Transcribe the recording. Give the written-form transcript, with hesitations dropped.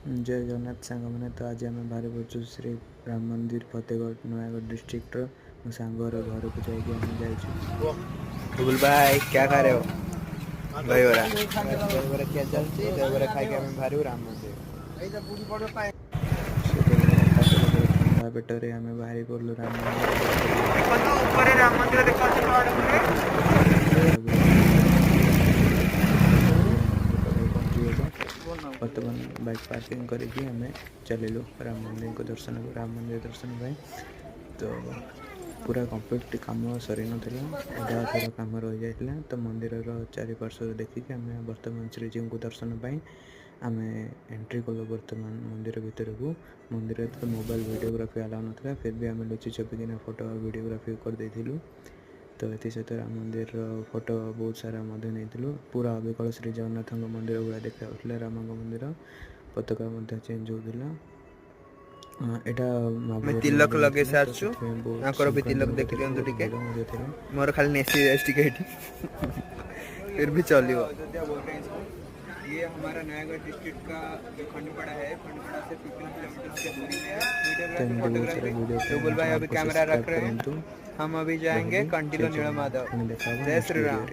जय जगन्नाथ सांग मैंने तो आज आम बाहर पड़ू श्री राम मंदिर फतेहगढ़ नयागढ़ डिस्ट्रिक्ट मो सांगर घर को बुल भाई क्या खा रहे हो? दहीबरा दहीबरा क्या चलती दहीबरा खाई के हमें बाहर राम मंदिर ठंडा पेटर आम बाहर पड़ू राम मंदिर बर्तमान बाइक पार्किंग करके आम चलू राम मंदिर को दर्शन राम मंदिर दर्शन पाई तो पूरा कंप्लीट कम सरी नाला अधा थोड़ा कम रही जाता तो मंदिर चारिपार्श्व देखिक आम बर्तमान श्रीजी को दर्शन पाई आम एंट्री कलु बर्तमान मंदिर भितर को मंदिर तो मोबाइल वीडियोग्राफी अलाउ ना फिर भी आम लुचि छपिकिना फोटो वीडियोग्राफी करदेलु तो ये सहित राम मंदिर फोटो बहुत सारा नहीं पूरा अविकल श्री जगन्नाथ मंदिर गुड़ा देखा राम मंदिर पताका चेंज होता मैं तिलक लगे सारछु आकर भी तिलक देख दियंतु टिके मोर खाली नेसी टिके फिर भी चलियो। ये हमारा नयागढ़ डिस्ट्रिक्ट का जो खंडपड़ा है, खंडपड़ा से 15 किलोमीटर की दूरी में फोटोग्राफी। तो बोल भाई अभी कैमरा रख रहे हैं, हम अभी जाएंगे कंटिलो नीलमाधव। जय श्री राम।